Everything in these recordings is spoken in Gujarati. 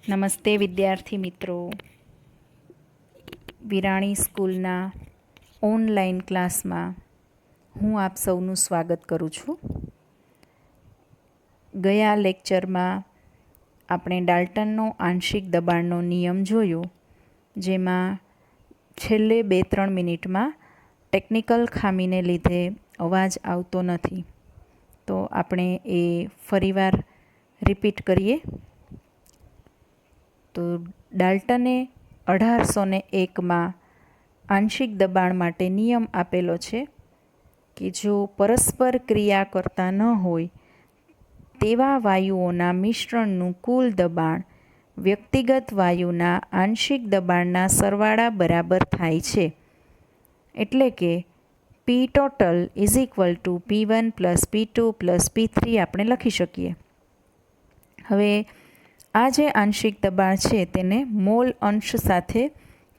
નમસ્તે વિદ્યાર્થી મિત્રો. વિરાણી સ્કૂલના ઓનલાઈન ક્લાસમાં હું આપ સૌનું સ્વાગત કરું છું. ગયા લેક્ચરમાં આપણે ડાલ્ટનનો આંશિક દબાણનો નિયમ જોયો, જેમાં છેલ્લે 2-3 મિનિટમાં ટેકનિકલ ખામીને લીધે અવાજ આવતો નથી. તો આપણે એ ફરીવાર રિપીટ કરીએ. તો ડાલ્ટને 1801માં આંશિક દબાણ માટે નિયમ આપેલો છે કે જો પરસ્પર ક્રિયા કરતા ન હોય તેવા વાયુઓના મિશ્રણનું કુલ દબાણ વ્યક્તિગત વાયુના આંશિક દબાણના સરવાળા બરાબર થાય છે. એટલે કે P total is equal two P1 + P2 + P3 આપણે લખી શકીએ. હવે આ જે આંશિક દબાણ છે તેને મોલ અંશ સાથે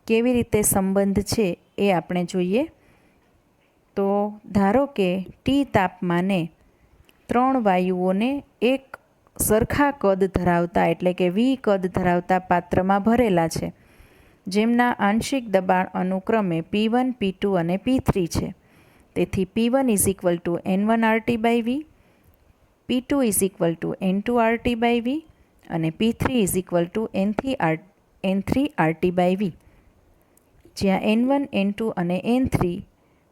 કેવી રીતે સંબંધ છે એ આપણે જોઈએ. તો ધારો કે T તાપમાને 3 વાયુઓને એક સરખા કદ ધરાવતા એટલે કે V કદ ધરાવતા પાત્રમાં ભરેલા છે, જેમના આંશિક દબાણ અનુક્રમે P1, P2 અને P3 છે. તેથી P1 = N1RT/V, P2 = N2RT/V અને P3 = N3RT/V, જ્યાં N1, N2 અને N3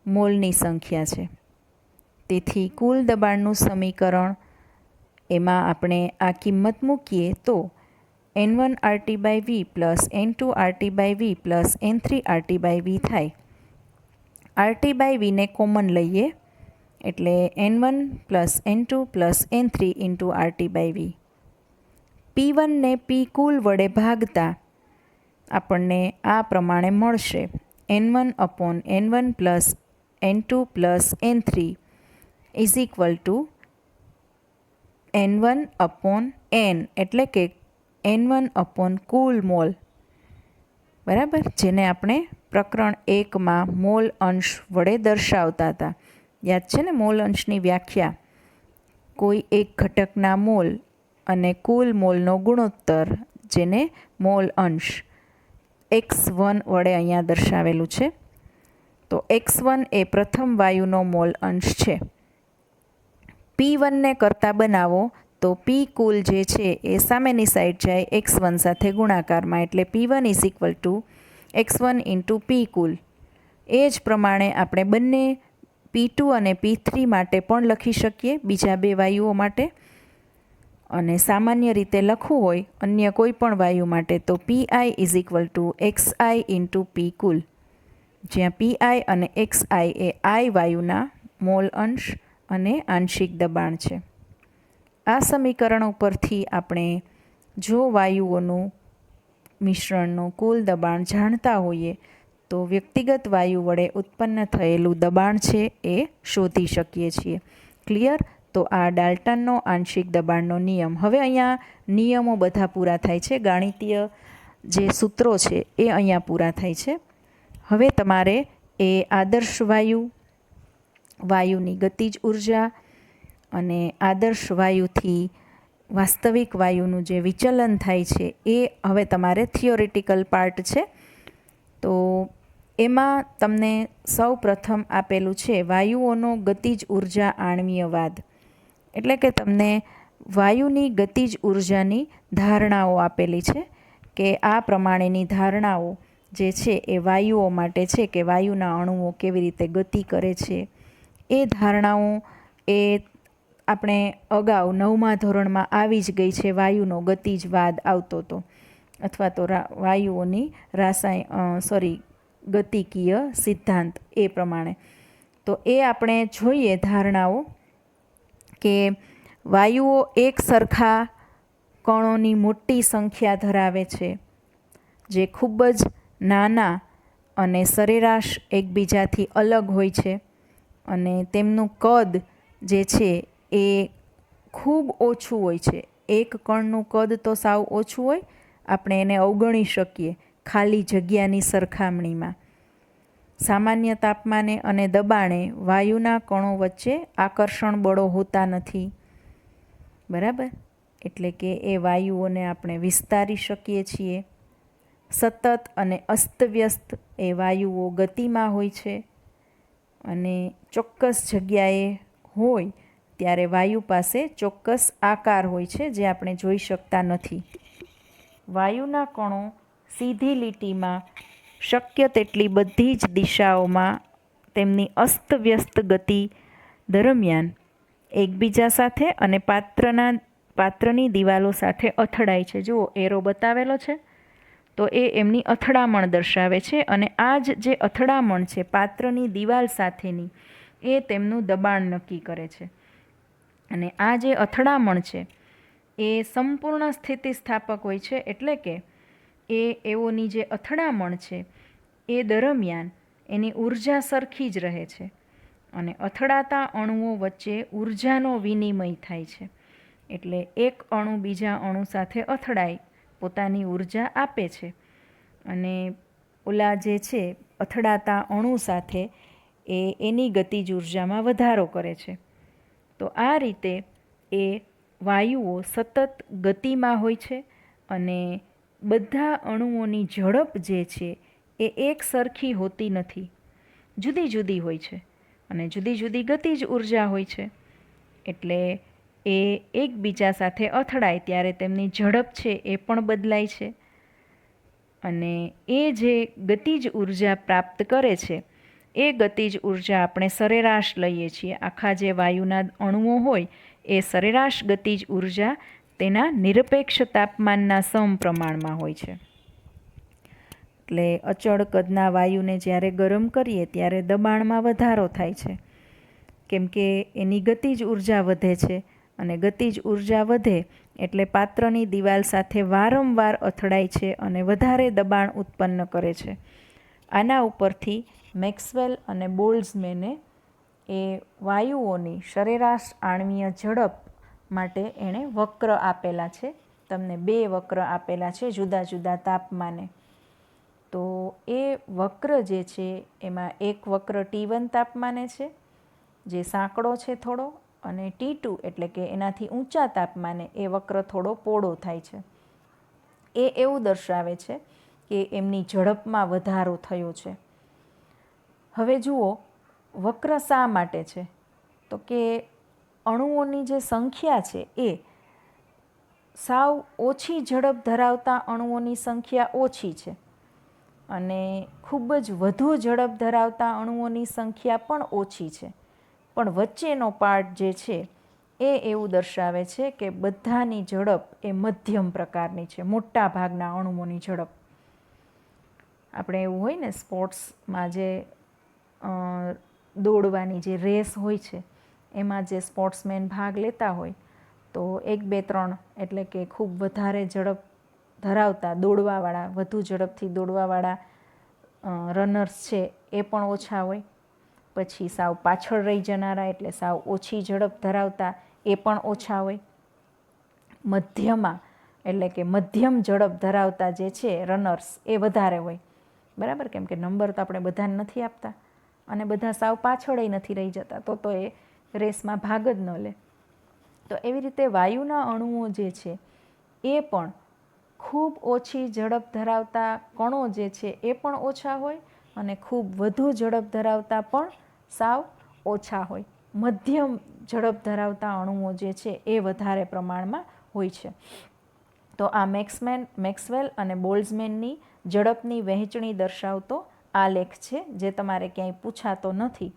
મોલની સંખ્યા છે. તેથી કુલ દબાણનું સમીકરણ એમાં આપણે આ કિંમત મૂકીએ તો N1RT/V + N2RT/V + N3RT/V થાય. RT/Vને કોમન લઈએ એટલે N1 + N2 + N3 × RT/V. P1 ને P કુલ વડે ભાગતા આપણને આ પ્રમાણે મળશે: N1/N1 + N2 + N3 = N1/N, એટલે કે N1/ કુલ મોલ. બરાબર, જેને આપણે પ્રકરણ 1માં મોલ અંશ વડે દર્શાવતા હતા. યાદ છે ને મોલ અંશની વ્યાખ્યા? કોઈ એક ઘટકના મોલ અને કુલ મોલનો ગુણોત્તર, જેને મોલ અંશ x1 વડે અહીંયા દર્શાવેલું છે. તો x1 એ પ્રથમ વાયુનો મોલ અંશ છે. P1ને કરતાં બનાવો તો P કુલ જે છે એ સામેની સાઈડ જાય x1 સાથે ગુણાકારમાં, એટલે P1 = x1 × P કુલ. એ જ પ્રમાણે આપણે બંને P2 અને P3 માટે પણ લખી શકીએ, બીજા બે વાયુઓ માટે. અને સામાન્ય રીતે લખવું હોય અન્ય કોઈ પણ વાયુ માટે તો Pi = xi × P કુલ, જ્યાં Pi અને xi એ I વાયુના મોલ અંશ અને આંશિક દબાણ છે. આ સમીકરણ ઉપરથી આપણે જો વાયુઓનું મિશ્રણનું કુલ દબાણ જાણતા હોઈએ તો વ્યક્તિગત વાયુ વડે ઉત્પન્ન થયેલું દબાણ છે એ શોધી શકીએ છીએ. ક્લિયર? તો આ ડાલ્ટનનો આંશિક દબાણનો નિયમ. હવે અહીંયા નિયમો બધા પૂરા થાય છે, ગાણિતીય જે સૂત્રો છે એ અહીંયા પૂરા થાય છે. હવે તમારે એ આદર્શ વાયુની ગતિજ ઉર્જા અને આદર્શ વાયુથી વાસ્તવિક વાયુનું જે વિચલન થાય છે એ હવે તમારે થિયોરિટિકલ પાર્ટ છે. તો એમાં તમને સૌ પ્રથમ આપેલું છે વાયુઓનો ગતિજ ઉર્જા આણ્વીયવાદ. એટલે કે તમને વાયુની ગતિજ ઉર્જાની ધારણાઓ આપેલી છે કે આ પ્રમાણેની ધારણાઓ જે છે એ વાયુઓ માટે છે કે વાયુના અણુઓ કેવી રીતે ગતિ કરે છે. એ ધારણાઓ એ આપણે અગાઉ 9મા ધોરણમાં આવી જ ગઈ છે. વાયુનો ગતિજવાદ આવતો હતો, અથવા તો વાયુઓની ગતિકીય સિદ્ધાંત એ પ્રમાણે. તો એ આપણે જોઈએ ધારણાઓ કે વાયુઓ એક સરખા કણોની મોટી સંખ્યા ધરાવે છે, જે ખૂબ જ નાના અને સરેરાશ એકબીજાથી અલગ હોય છે, અને તેમનું કદ જે છે એ ખૂબ ઓછું હોય છે. એક કણનું કદ તો સાવ ઓછું હોય, આપણે એને અવગણી શકીએ ખાલી જગ્યાની સરખામણીમાં. સામાન્ય તાપમાને અને દબાણે વાયુના કણો વચ્ચે આકર્ષણ બળો હોતા નથી. બરાબર? એટલે કે એ વાયુઓને આપણે વિસ્તારી શકીએ છીએ. સતત અને અસ્તવ્યસ્ત એ વાયુઓ ગતિમાં હોય છે અને ચોક્કસ જગ્યાએ હોય ત્યારે વાયુ પાસે ચોક્કસ આકાર હોય છે જે આપણે જોઈ શકતા નથી. વાયુના કણો સીધી લીટીમાં શક્ય તેટલી બધી જ દિશાઓમાં તેમની અસ્તવ્યસ્ત ગતિ દરમિયાન એકબીજા સાથે અને પાત્રની દિવાલો સાથે અથડાય છે. જુઓ, એરો બતાવેલો છે તો એ એમની અથડામણ દર્શાવે છે અને આ જ જે અથડામણ છે પાત્રની દિવાલ સાથેની એ તેમનું દબાણ નક્કી કરે છે. અને આ જે અથડામણ છે એ સંપૂર્ણ સ્થિતિસ્થાપક હોય છે, એટલે કે એઓની જે અથડામણ છે એ દરમિયાન એની ઉર્જા સરખી જ રહે છે અને અથડાતા અણુઓ વચ્ચે ઉર્જાનો વિનિમય થાય છે. એટલે એક અણુ બીજા અણુ સાથે અથડાય, પોતાની ઉર્જા આપે છે અને ઓલા જે છે અથડાતા અણુ સાથે એની ગતિજ ઉર્જામાં વધારો કરે છે. તો આ રીતે એ વાયુઓ સતત ગતિમાં હોય છે અને બધા અણુઓની ઝડપ જે છે એ એક સરખી હોતી નથી, જુદી જુદી હોય છે અને જુદી જુદી ગતિજ ઉર્જા હોય છે. એટલે એ એકબીજા સાથે અથડાય ત્યારે તેમની ઝડપ છે એ પણ બદલાય છે અને એ જે ગતિજ ઉર્જા પ્રાપ્ત કરે છે એ ગતિજ ઉર્જા આપણે સરેરાશ લઈએ છીએ. આખા જે વાયુના અણુઓ હોય એ સરેરાશ ગતિજ ઉર્જા તેના નિરપેક્ષ તાપમાનના સમપ્રમાણમાં હોય છે. એટલે અચળ કદના વાયુને જ્યારે ગરમ કરીએ ત્યારે દબાણમાં વધારો થાય છે, કેમ કે એની ગતિજ ઉર્જા વધે છે અને ગતિજ ઉર્જા વધે એટલે પાત્રની દિવાલ સાથે વારંવાર અથડાય છે અને વધારે દબાણ ઉત્પન્ન કરે છે. આના ઉપરથી મેક્સવેલ અને બોલ્ટ્ઝમેને એ વાયુઓની સરેરાશ આણ્વીય ઝડપ માટે એણે વક્ર આપેલા છે. તમને 2 વક્ર આપેલા છે જુદા જુદા તાપમાને. તો એ વક્ર જે છે એમાં એક વક્ર T1 તાપમાને છે જે સાંકડો છે થોડો, અને T2 એટલે કે એનાથી ઊંચા તાપમાને એ વક્ર થોડો પહોળો થાય છે. એ એવું દર્શાવે છે કે એમની ઝડપમાં વધારો થયો છે. હવે જુઓ, વક્ર શા માટે છે? તો કે અણુઓની જે સંખ્યા છે એ સાવ ઓછી ઝડપ ધરાવતા અણુઓની સંખ્યા ઓછી છે અને ખૂબ જ વધુ ઝડપ ધરાવતા અણુઓની સંખ્યા પણ ઓછી છે. પણ વચ્ચેનો પાર્ટ જે છે એ એવું દર્શાવે છે કે બધાની ઝડપ એ મધ્યમ પ્રકારની છે, મોટા ભાગના અણુઓની ઝડપ. આપણે એવું હોય ને સ્પોર્ટ્સમાં જે દોડવાની જે રેસ હોય છે એમાં જે સ્પોર્ટ્સમેન ભાગ લેતા હોય તો 1, 2, 3 એટલે કે ખૂબ વધારે ઝડપ ધરાવતા દોડવાવાળા, વધુ ઝડપથી દોડવાવાળા રનર્સ છે એ પણ ઓછા હોય. પછી સાવ પાછળ રહી જનારા એટલે સાવ ઓછી ઝડપ ધરાવતા એ પણ ઓછા હોય. મધ્યમાં એટલે કે મધ્યમ ઝડપ ધરાવતા જે છે રનર્સ એ વધારે હોય, બરાબર? કેમ કે નંબર તો આપણે બધાને નથી આપતા અને બધા સાવ પાછળ નથી રહી જતા, તો એ રેસમાં ભાગ જ ન લે. તો એવી રીતે વાયુના અણુઓ જે છે એ પણ ખૂબ ઓછી ઝડપ ધરાવતા કણો જે છે એ પણ ઓછા હોય અને ખૂબ વધુ ઝડપ ધરાવતા પણ સાવ ઓછા હોય. મધ્યમ ઝડપ ધરાવતા અણુઓ જે છે એ વધારે પ્રમાણમાં હોય છે. તો આ મેક્સવેલ અને બોલ્ટ્ઝમેનની ઝડપની વહેંચણી દર્શાવતો આલેખ છે જે તમારે ક્યાંય પૂછાતો નથી.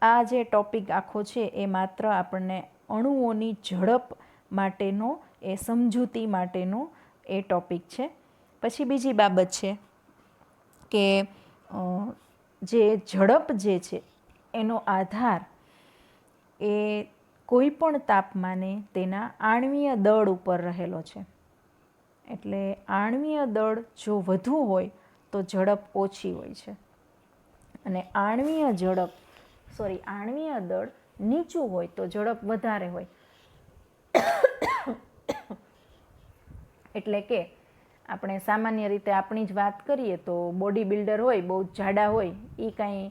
આ જે ટૉપિક આખો છે એ માત્ર આપણને અણુઓની ઝડપ માટેનો એ સમજૂતી માટેનો એ ટૉપિક છે. પછી બીજી બાબત છે કે જે ઝડપ જે છે એનો આધાર એ કોઈ પણ તાપમાને તેના આણ્વીય દળ ઉપર રહેલો છે. એટલે આણ્વીય દળ જો વધુ હોય તો ઝડપ ઓછી હોય છે અને આણ્વીય દળ નીચું હોય તો ઝડપ વધારે હોય. એટલે કે આપણે સામાન્ય રીતે આપણી જ વાત કરીએ તો બોડી બિલ્ડર હોય, બહુ જાડા હોય, એ કાંઈ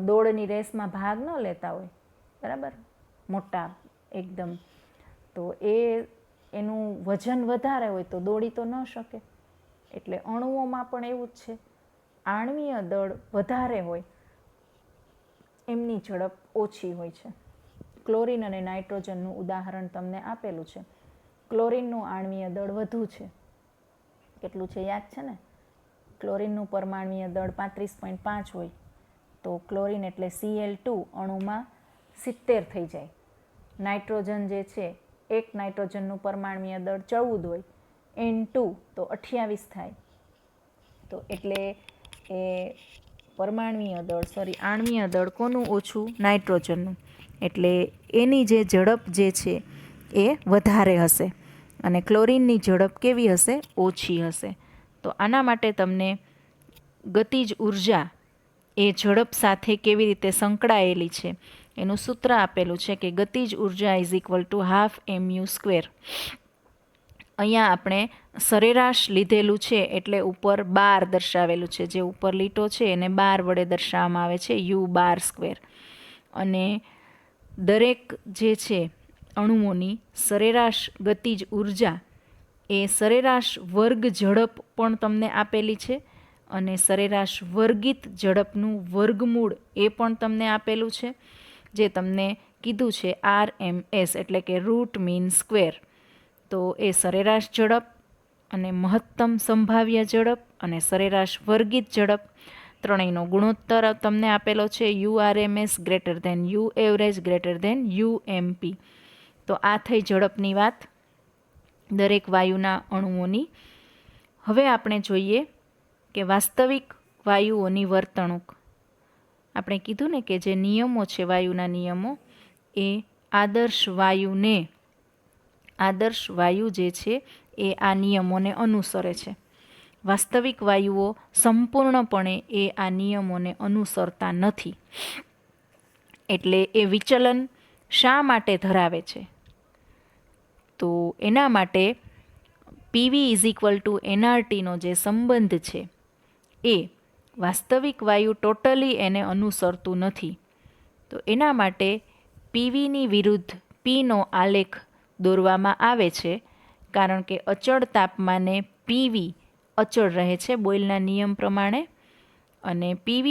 દોડની રેસમાં ભાગ ન લેતા હોય, બરાબર, મોટા એકદમ. તો એ એનું વજન વધારે હોય તો દોડી તો ન શકે. એટલે અણુઓમાં પણ એવું જ છે. આણ્વીય દળ વધારે હોય એમની ઝડપ ઓછી હોય છે. ક્લોરીન અને નાઇટ્રોજનનું ઉદાહરણ તમને આપેલું છે. ક્લોરીનનું આણ્વીય દળ વધુ છે. કેટલું છે યાદ છે ને? ક્લોરીનનું પરમાણ્વીય દળ 35.5 હોય તો ક્લોરીન એટલે Cl2 અણુમાં 70 થઈ જાય. નાઇટ્રોજન જે છે, એક નાઇટ્રોજનનું પરમાણ્વીય દળ 14 હોય, N2 તો 28 થાય. તો એટલે એ આણ્વીય દળ કોનું ઓછું? નાઇટ્રોજનનું. એટલે એની જે ઝડપ જે છે એ વધારે હશે અને ક્લોરીનની ઝડપ કેવી હશે? ઓછી હશે. તો આના માટે તમને ગતિજ ઉર્જા એ ઝડપ સાથે કેવી રીતે સંકળાયેલી છે એનું સૂત્ર આપેલું છે કે ગતિજ ઉર્જા is equal two half mu². અહીંયા આપણે સરેરાશ લીધેલું છે એટલે ઉપર બાર દર્શાવેલું છે. જે ઉપર લીટો છે એને બાર વડે દર્શાવવામાં આવે છે, u². અને દરેક જે છે અણુઓની સરેરાશ ગતિજ ઉર્જા એ સરેરાશ વર્ગ ઝડપ પણ તમને આપેલી છે અને સરેરાશ વર્ગિત ઝડપનું વર્ગમૂળ એ પણ તમને આપેલું છે. જે તમને કીધું છે RMS એટલે કે રૂટ મીન સ્ક્વેર. તો એ સરેરાશ ઝડપ અને મહત્તમ સંભાવ્ય ઝડપ અને સરેરાશ વર્ગિત ઝડપ ત્રણેયનો ગુણોત્તર તમને આપેલો છે. URMS greater than U average greater than UMP. તો આ થઈ ઝડપની વાત દરેક વાયુના અણુઓની. હવે આપણે જોઈએ કે વાસ્તવિક વાયુઓની વર્તણૂક. આપણે કીધું ને કે જે નિયમો છે વાયુના નિયમો એ આદર્શ વાયુ જે છે એ આ નિયમોને અનુસરે છે. વાસ્તવિક વાયુઓ સંપૂર્ણપણે એ આ નિયમોને અનુસરતા નથી. એટલે એ વિચલન શા માટે ધરાવે છે? તો એના માટે PV = nRTનો જે સંબંધ છે એ વાસ્તવિક વાયુ ટોટલી એને અનુસરતું નથી. તો એના માટે PVની વિરુદ્ધ Pનો આલેખ દોરવામાં આવે છે. કારણ કે અચળ તાપમાને PV અચળ રહે છે બોયલના નિયમ પ્રમાણે અને PV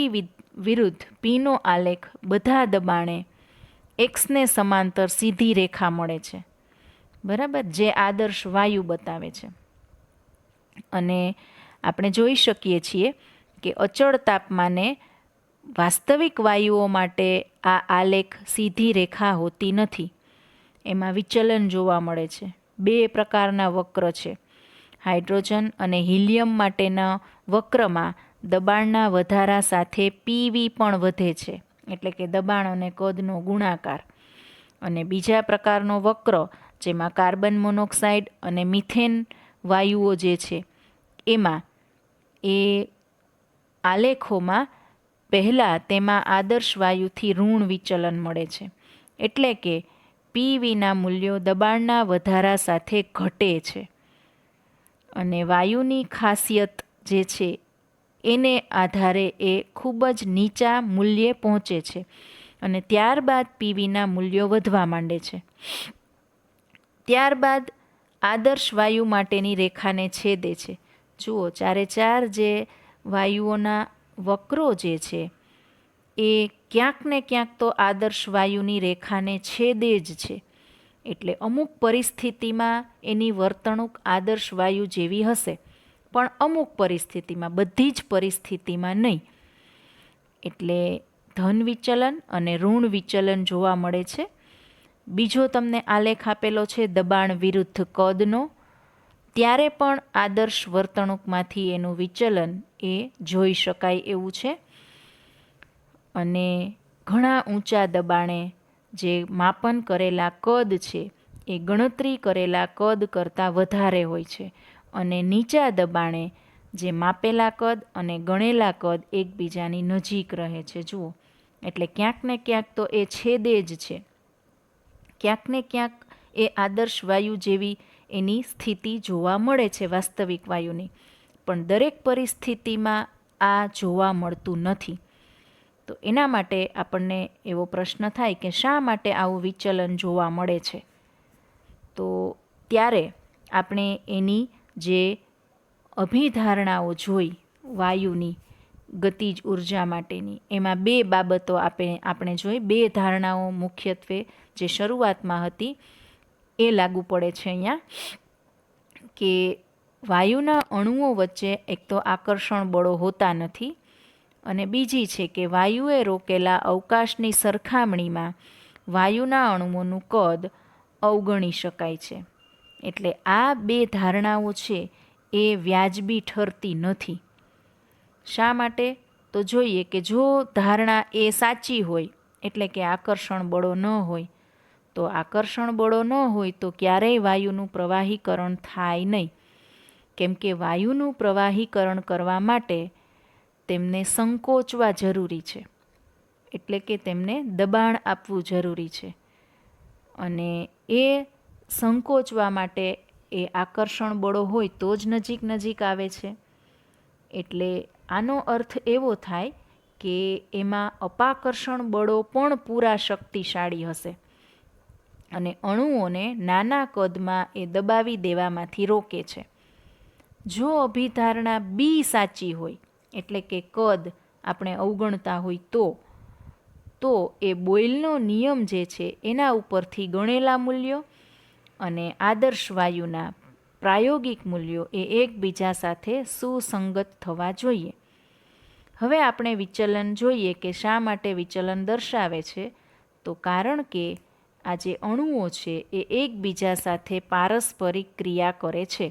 વિરુદ્ધ Pનો આલેખ બધા દબાણે Xને સમાંતર સીધી રેખા મળે છે. બરાબર, જે આદર્શ વાયુ બતાવે છે. અને આપણે જોઈ શકીએ છીએ કે અચળ તાપમાને વાસ્તવિક વાયુઓ માટે આ આલેખ સીધી રેખા હોતી નથી. એમાં વિચલન જોવા મળે છે. બે પ્રકારના વક્ર છે. હાઇડ્રોજન અને હિલિયમ માટેના વક્રમાં દબાણના વધારા સાથે PV પણ વધે છે, એટલે કે દબાણ અને કદનો ગુણાકાર. અને બીજા પ્રકારનો વક્ર જેમાં કાર્બન મોનોક્સાઇડ અને મિથેન વાયુઓ જે છે એમાં એ આલેખોમાં પહેલાં તેમાં આદર્શ વાયુથી ઋણ વિચલન મળે છે. એટલે કે PVના મૂલ્યો દબાણના વધારા સાથે ઘટે છે અને વાયુની ખાસિયત જે છે એને આધારે એ ખૂબ જ નીચા મૂલ્યે પહોંચે છે અને ત્યારબાદ PVના મૂલ્યો વધવા માંડે છે. ત્યારબાદ આદર્શ વાયુ માટેની રેખાને છેદે છે. જુઓ, ચારે ચાર જે વાયુઓના વક્રો જે છે એ ક્યાંક ને ક્યાંક તો આદર્શ વાયુની રેખાને છેદે જ છે. એટલે અમુક પરિસ્થિતિમાં એની વર્તણૂક આદર્શ વાયુ જેવી હશે, પણ અમુક પરિસ્થિતિમાં, બધી જ પરિસ્થિતિમાં નહીં. એટલે ધન વિચલન અને ઋણ વિચલન જોવા મળે છે. બીજો તમને આલેખ આપેલો છે દબાણ વિરુદ્ધ કદનો. ત્યારે પણ આદર્શ વર્તણૂકમાંથી એનું વિચલન એ જોઈ શકાય એવું છે. અને ઘણા ઊંચા દબાણે જે માપન કરેલા કદ છે એ ગણતરી કરેલા કદ કરતાં વધારે હોય છે અને નીચા દબાણે જે માપેલા કદ અને ગણેલા કદ એકબીજાની નજીક રહે છે. જુઓ, એટલે ક્યાંક ને ક્યાંક તો એ છેદે જ છે. ક્યાંક ને ક્યાંક એ આદર્શ વાયુ જેવી એની સ્થિતિ જોવા મળે છે વાસ્તવિક વાયુની, પણ દરેક પરિસ્થિતિમાં આ જોવા મળતું નથી. તો એના માટે આપણને એવો પ્રશ્ન થાય કે શા માટે આવું વિચલન જોવા મળે છે? તો ત્યારે આપણે એની જે અભિધારણાઓ જોઈ વાયુની ગતિજ ઉર્જા માટેની, એમાં બે બાબતો આપણે જોઈ, બે ધારણાઓ મુખ્યત્વે જે શરૂઆતમાં હતી એ લાગુ પડે છે અહીંયા, કે વાયુના અણુઓ વચ્ચે એક તો આકર્ષણ બળો હોતા નથી, અને બીજી છે કે વાયુએ રોકેલા અવકાશની સરખામણીમાં વાયુના અણુઓનું કદ અવગણી શકાય છે. એટલે આ બે ધારણાઓ છે એ વ્યાજબી ઠરતી નથી. શા માટે? તો જોઈએ કે જો ધારણા એ સાચી હોય, એટલે કે આકર્ષણ બળો ન હોય, તો આકર્ષણ બળો ન હોય તો ક્યારેય વાયુનું પ્રવાહીકરણ થાય નહીં. કેમ કે વાયુનું પ્રવાહીકરણ કરવા માટે તેમને સંકોચવા જરૂરી છે, એટલે કે તેમને દબાણ આપવું જરૂરી છે, અને એ સંકોચવા માટે એ આકર્ષણ બળો હોય તો જ નજીક નજીક આવે છે. એટલે આનો અર્થ એવો થાય કે એમાં અપાકર્ષણ બળો પણ પૂરા શક્તિશાળી હશે અને અણુઓને નાના કદમાં એ દબાવી દેવામાંથી રોકે છે. જો અભિધારણા બી સાચી હોય, એટલે કે કદ આપણે અવગણતા હોય, તો એ બોયલનો નિયમ જે છે એના ઉપરથી ગણેલા મૂલ્યો અને આદર્શ વાયુના પ્રાયોગિક મૂલ્યો એ એકબીજા સાથે સુસંગત થવા જોઈએ. હવે આપણે વિચલન જોઈએ કે શા માટે વિચલન દર્શાવે છે. તો કારણ કે આ જે અણુઓ છે એ એકબીજા સાથે પારસ્પરિક ક્રિયા કરે છે.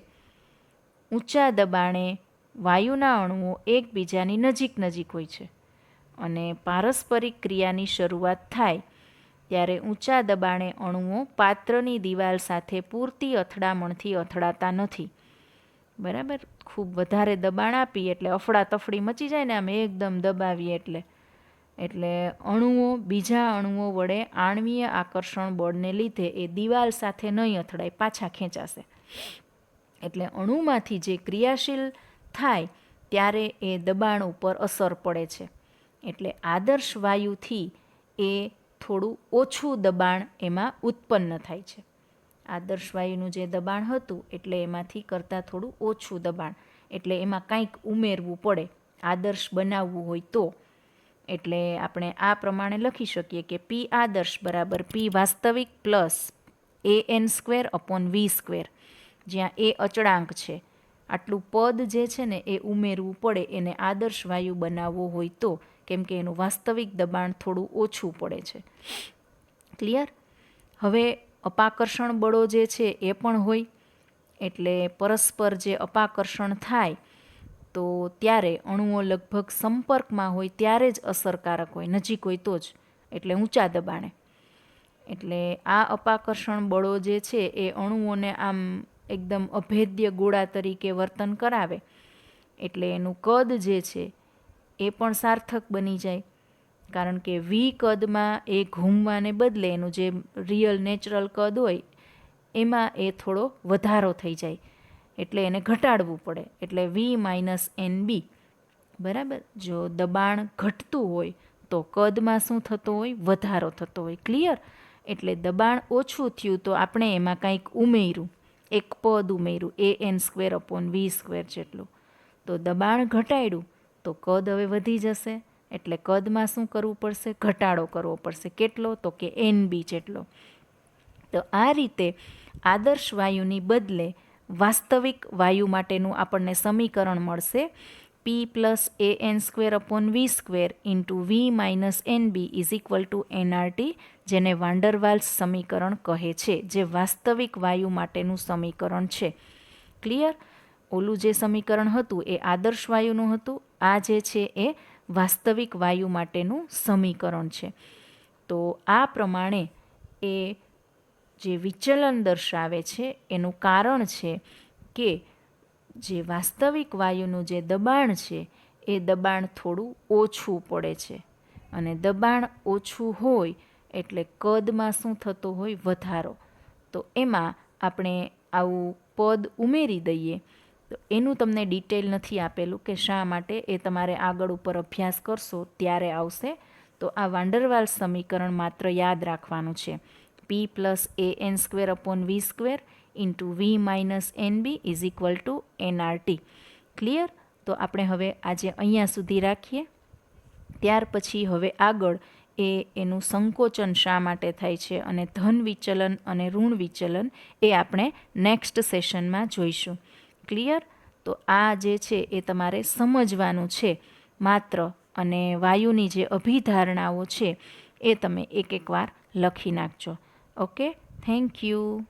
ઊંચા દબાણે વાયુના અણુઓ એકબીજાની નજીક નજીક હોય છે, અને પારસ્પરિક ક્રિયાની શરૂઆત થાય ત્યારે ઊંચા દબાણે અણુઓ પાત્રની દિવાલ સાથે પૂરતી અથડામણથી અથડાતા નથી. બરાબર? ખૂબ વધારે દબાણ આપી એટલે અફડાતફડી મચી જાય ને, આમ એકદમ દબાવીએ એટલે અણુઓ બીજા અણુઓ વડે આણ્વીય આકર્ષણ બળને લીધે એ દિવાલ સાથે નહીં અથડાય, પાછા ખેંચાશે. એટલે અણુમાંથી જે ક્રિયાશીલ થાય ત્યારે એ દબાણ ઉપર અસર પડે છે. એટલે આદર્શ વાયુથી એ થોડું ઓછું દબાણ એમાં ઉત્પન્ન થાય છે. આદર્શ વાયુનું જે દબાણ હતું એટલે એમાંથી કરતાં થોડું ઓછું દબાણ, એટલે એમાં કંઈક ઉમેરવું પડે આદર્શ બનાવવું હોય તો. એટલે આપણે આ પ્રમાણે લખી શકીએ કે પી આદર્શ બરાબર પી વાસ્તવિક પ્લસ AN²/V², જ્યાં એ અચળાંક છે. આટલું પદ જે છે ને એ ઉમેરવું પડે એને આદર્શ વાયુ બનાવવો હોય તો, કેમ કે એનું વાસ્તવિક દબાણ થોડું ઓછું પડે છે. ક્લિયર? હવે અપાકર્ષણ બળો જે છે એ પણ હોય, એટલે પરસ્પર જે અપાકર્ષણ થાય તો ત્યારે અણુઓ લગભગ સંપર્કમાં હોય ત્યારે જ અસરકારક હોય, નજીક હોય તો જ, એટલે ઊંચા દબાણે. એટલે આ અપાકર્ષણ બળો જે છે એ અણુઓને આમ એકદમ અભેદ્ય ગોળા તરીકે વર્તન કરાવે, એટલે એનું કદ જે છે એ પણ સાર્થક બની જાય. કારણ કે વી કદમાં એ ઘૂમવાને બદલે એનું જે રિયલ નેચરલ કદ હોય એમાં એ થોડો વધારો થઈ જાય, એટલે એને ઘટાડવું પડે, એટલે V-NB. બરાબર? જો દબાણ ઘટતું હોય તો કદમાં શું થતું હોય? વધારો થતો હોય. ક્લિયર? એટલે દબાણ ઓછું થયું તો આપણે એમાં કંઈક ઉમેર્યું, એક પદ ઉમેર્યું AN²/V² જેટલું. તો દબાણ ઘટાડ્યું તો કદ હવે વધી જશે, એટલે કદમાં શું કરવું પડશે? ઘટાડો કરવો પડશે. કેટલો? તો કે NB જેટલો. તો આ રીતે આદર્શ વાયુની બદલે વાસ્તવિક વાયુ માટેનું આપણને સમીકરણ મળશે P + AN²/V² V-NB = nRT, જેને વાન્ડર વાલ્સ સમીકરણ કહે છે, જે વાસ્તવિક વાયુ માટેનું સમીકરણ છે. ક્લિયર? ઓલું જે સમીકરણ હતું એ આદર્શ વાયુનું હતું, આ જે છે એ વાસ્તવિક વાયુ માટેનું સમીકરણ છે. તો આ પ્રમાણે એ જે વિચલન દર્શાવે છે એનું કારણ છે કે જે વાસ્તવિક વાયુનું જે દબાણ છે એ દબાણ થોડું ઓછું પડે છે, અને દબાણ ઓછું હોય એટલે કદમાં શું થતો હોય? વધારો. તો એમાં આપણે આવું પદ ઉમેરી દઈએ તો એનું તમને ડિટેલ નથી આપેલું કે શા માટે, એ તમારે આગળ ઉપર અભ્યાસ કરશો ત્યારે આવશે. તો આ વાન્ડર વાલ્સ સમીકરણ માત્ર યાદ રાખવાનું છે. p plus an square upon V square into V minus N B is equal to NRT. Clear? તો આપણે હવે આજે અહીંયા સુધી રાખીએ. ત્યાર પછી હવે આગળ એનું સંકોચન શા માટે થાય છે અને ધન વિચલન અને ઋણ વિચલન એ આપણે નેક્સ્ટ સેશનમાં જોઈશું. ક્લિયર? તો આ જે છે એ તમારે સમજવાનું છે માત્ર, અને વાયુની જે અભિધારણાઓ છે એ તમે એક વાર લખી નાખજો. Okay, thank you.